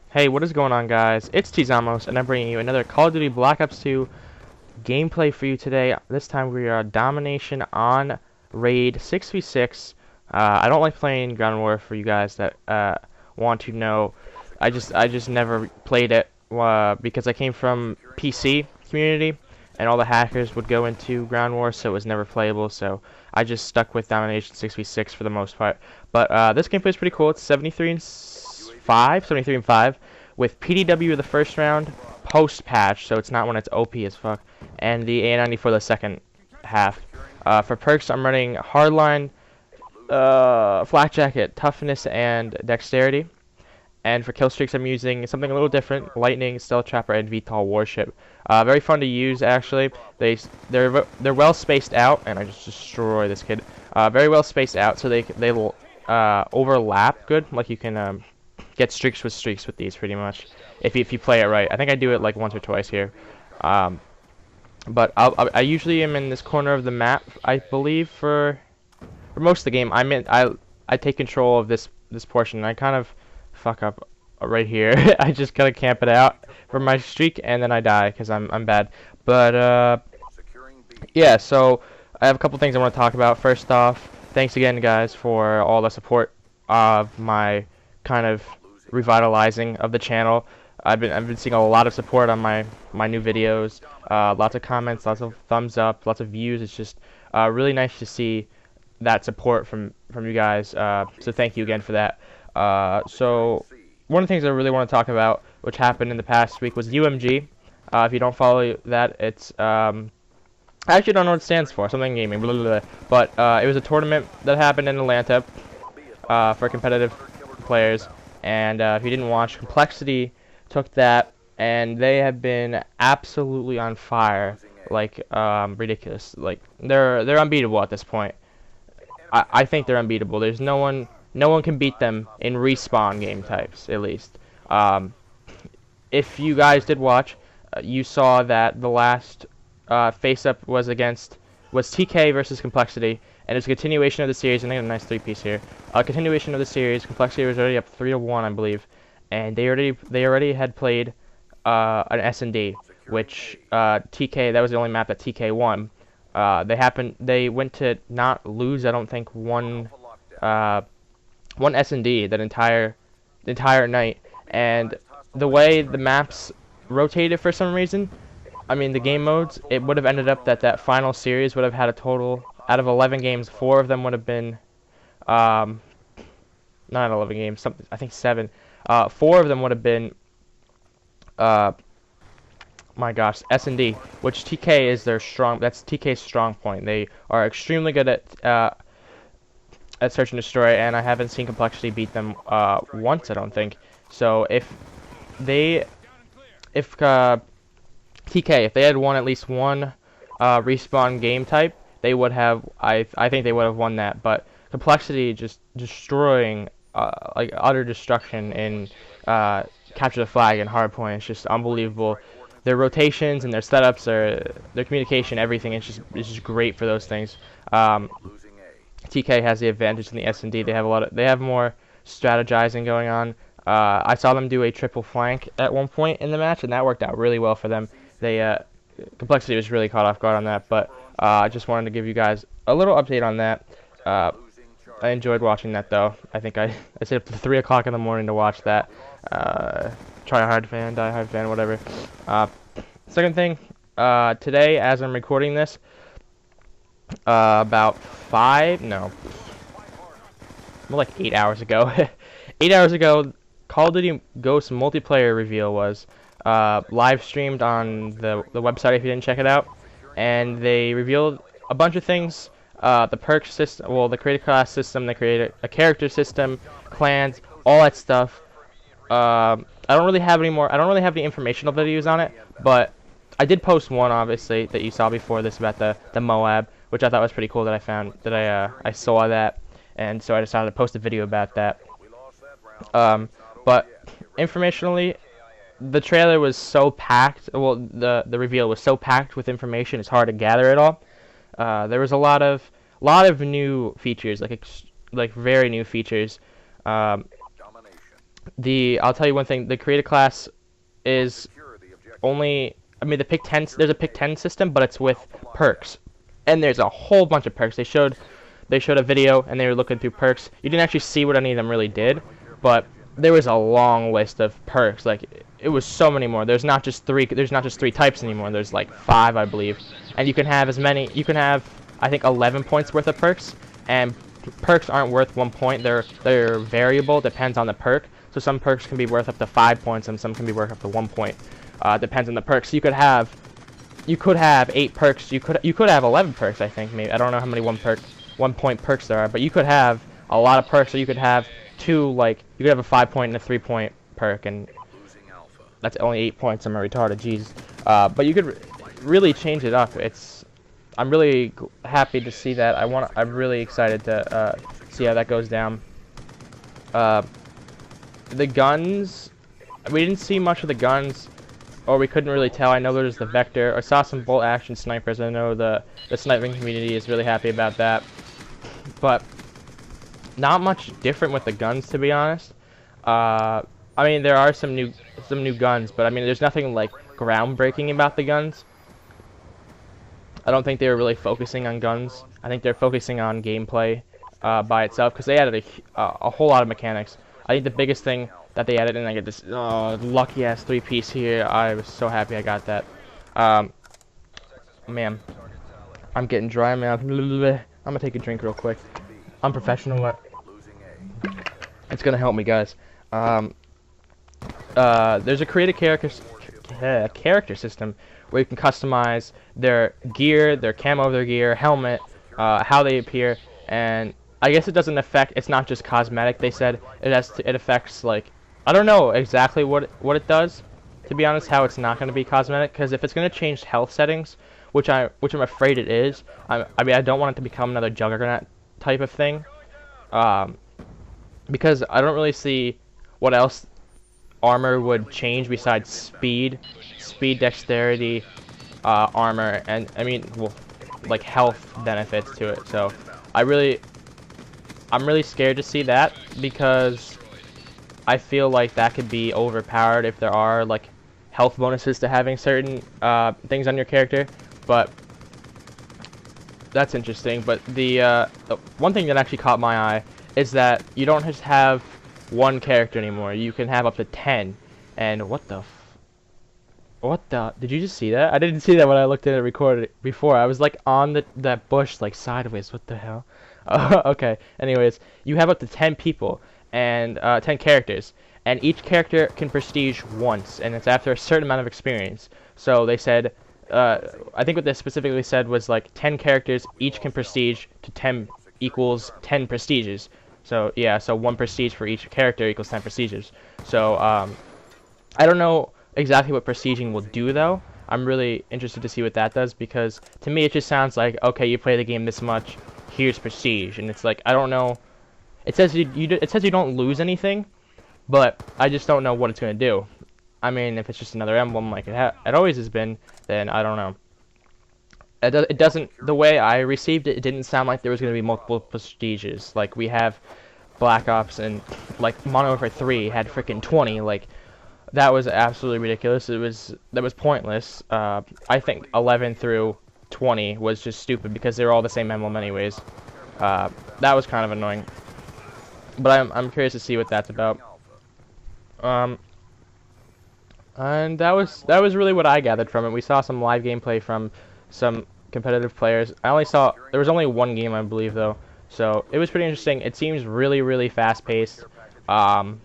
Hey, what is going on, guys? It's Teizxamos, and I'm bringing you another Call of Duty Black Ops 2 gameplay for you today. This time we are domination on raid 6v6. I don't like playing Ground War, for you guys that want to know. I just never played it because I came from PC community, and all the hackers would go into Ground War, so it was never playable. So I just stuck with domination 6v6 for the most part. But this gameplay is pretty cool. It's 73 and 5, with PDW the first round, post-patch, so it's not when it's OP as fuck, and the AN-94 the second half. For perks, I'm running Hardline, Flak Jacket, Toughness, and Dexterity. And for kill streaks, I'm using something a little different: Lightning, Stealth Trapper, and VTOL Warship. Very fun to use, actually. They're well spaced out, and I just destroy this kid. Very well spaced out, so they will overlap good. Like you can get streaks with these, pretty much, if you play it right. I think I do it like once or twice here. But I usually am in this corner of the map, I believe, for most of the game. I take control of this portion, and I kind of fuck up right here. I just gotta camp it out for my streak, and then I die because I'm bad. But yeah, so I have a couple things I want to talk about. First off, thanks again, guys, for all the support of my kind of revitalizing of the channel. I've been seeing a lot of support on my new videos. Lots of comments, lots of thumbs up, lots of views. It's just really nice to see that support from you guys. So thank you again for that. So one of the things I really want to talk about, which happened in the past week, was UMG. If you don't follow that, it's I actually don't know what it stands for. Something gaming, blah, blah, blah. But it was a tournament that happened in Atlanta for competitive players. And if you didn't watch, Complexity took that, and they have been absolutely on fire, like ridiculous. Like they're unbeatable at this point. I think they're unbeatable. There's no one can beat them in respawn game types, at least. If you guys did watch, you saw that the last face-up was TK versus Complexity, and it's a continuation of the series. And they got a nice three-piece here. A continuation of the series. Complexity was already up 3-1, I believe, and they already had played an S&D, which TK, that was the only map that TK won. They went to not lose, I don't think, one S&D that entire night. And the way the maps rotated for some reason, I mean the game modes, it would have ended up that final series would have had a total, out of 11 games, 4 of them would have been not 11 games, something, I think 7. 4 of them would have been my gosh, S&D, which TK is that's TK's strong point. They are extremely good at search and destroy, and I haven't seen Complexity beat them once, I don't think. So if TK, if they had won at least one respawn game type, they would have, I think they would have won that. But Complexity just destroying, like utter destruction in capture the flag and hardpoint. It's just unbelievable. Their rotations and their setups, their communication, everything, it's just great for those things. TK has the advantage in the S&D. They have more strategizing going on. I saw them do a triple flank at one point in the match, and that worked out really well for them. Complexity was really caught off guard on that, but I just wanted to give you guys a little update on that. I enjoyed watching that, though. I think I stayed up to 3 o'clock in the morning to watch that. Try hard fan, die hard fan, whatever. Second thing, today, as I'm recording this, about more like 8 hours ago. 8 hours ago, Call of Duty Ghost multiplayer reveal was live streamed on the website if you didn't check it out, and they revealed a bunch of things. The perk system, well, the creator class system, they created a character system, clans, all that stuff. I don't really have any informational videos on it, but I did post one, obviously, that you saw before this about the Moab, which I thought was pretty cool. That I saw that, and so I decided to post a video about that. But informationally, the trailer was so packed. Well, the reveal was so packed with information, it's hard to gather it all. There was a lot of new features, like very new features. I'll tell you one thing. The creative class is only. I mean, the pick 10. There's a pick 10 system, but it's with perks, and there's a whole bunch of perks. They showed a video, and they were looking through perks. You didn't actually see what any of them really did, but there was a long list of perks. Like, it was so many more. There's not just three. There's not just 3 types anymore. There's like 5, I believe, and you can have as many. You can have, I think, 11 points worth of perks, and perks aren't worth 1 point. They're variable. Depends on the perk. So some perks can be worth up to 5 points, and some can be worth up to 1 point. Depends on the perks. So you could have 8 perks. You could have 11 perks. I think maybe. I don't know how many 1 point perks there are, but you could have a lot of perks. So you could have two, like you could have a 5 point and a 3 point perk, and that's only 8 points. I'm a retarded. Jeez. But you could really change it up. I'm really happy to see that. I'm really excited to see how that goes down. The guns, we didn't see much of the guns, or we couldn't really tell. I know there's the Vector. I saw some bolt action snipers. I know the sniping community is really happy about that, but not much different with the guns, to be honest. I mean, there are some new guns, but I mean, there's nothing like groundbreaking about the guns. I don't think they were really focusing on guns. I think they're focusing on gameplay by itself, because they added a whole lot of mechanics. I think the biggest thing that they added, and I get this lucky ass 3-piece here. I was so happy I got that. Man, I'm getting dry mouth. I'm gonna take a drink real quick. I'm professional. It's gonna help me, guys. There's a creative character system where you can customize their gear, their camo of their gear, helmet, how they appear, and I guess it doesn't affect. It's not just cosmetic. They said it affects, like, I don't know exactly what it does, to be honest. How it's not going to be cosmetic, because if it's going to change health settings, which I'm afraid it is. I mean, I don't want it to become another Juggernaut type of thing, because I don't really see what else armor would change besides speed, dexterity, armor, and I mean, well, like health benefits to it. So I'm really scared to see that, because I feel like that could be overpowered if there are like health bonuses to having certain things on your character. But that's interesting. But the one thing that actually caught my eye is that you don't just have one character anymore. You can have up to 10. And what the did you just see that? I didn't see that when I looked at it recorded before. I was like on that bush, like sideways. What the hell? Okay, anyways, you have up to 10 people and 10 characters, and each character can prestige once, and it's after a certain amount of experience. So they said, I think what they specifically said was like 10 characters, each can prestige to 10 equals 10 prestiges. So yeah, so 1 prestige for each character equals 10 prestiges. So I don't know exactly what prestiging will do, though. I'm really interested to see what that does, because to me it just sounds like, okay, you play the game this much, here's prestige, and it's like, I don't know. It says it says you don't lose anything, but I just don't know what it's gonna do. I mean, if it's just another emblem like it always has been, then I don't know. It doesn't. The way I received it, it didn't sound like there was gonna be multiple prestiges. Like we have Black Ops, and like Modern Warfare 3 had freaking 20. Like that was absolutely ridiculous. That was pointless. I think 11 through 20 was just stupid, because they were all the same emblem anyways. That was kind of annoying, but I'm curious to see what that's about. And that was really what I gathered from it. We saw some live gameplay from some competitive players. There was only one game, I believe, though, so it was pretty interesting. It seems really fast paced. Oh,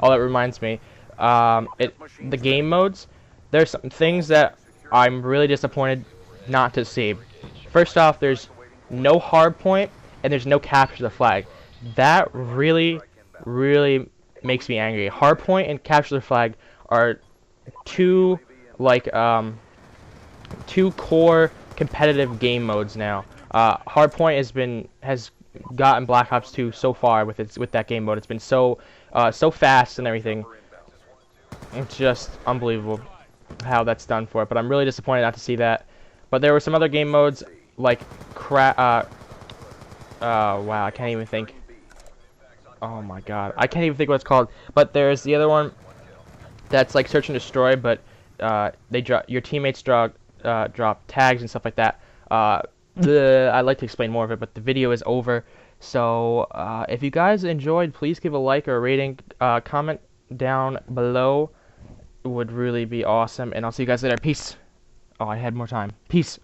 that reminds me, the game modes, there's some things that I'm really disappointed not to see. First off, there's no hard point, and there's no capture the flag. That really makes me angry. Hard point and capture the flag are two core competitive game modes now. Hard point has gotten Black Ops 2 so far with that game mode. It's been so fast and everything. It's just unbelievable how that's done for it. But I'm really disappointed not to see that. But there were some other game modes like wow, I can't even think. Oh my god, I can't even think what it's called. But there's the other one that's like search and destroy, but they drop your teammates drop tags and stuff like that. I'd like to explain more of it, but the video is over. So if you guys enjoyed, please give a like or a rating. Comment down below. It would really be awesome. And I'll see you guys later. Peace. Oh, I had more time. Peace.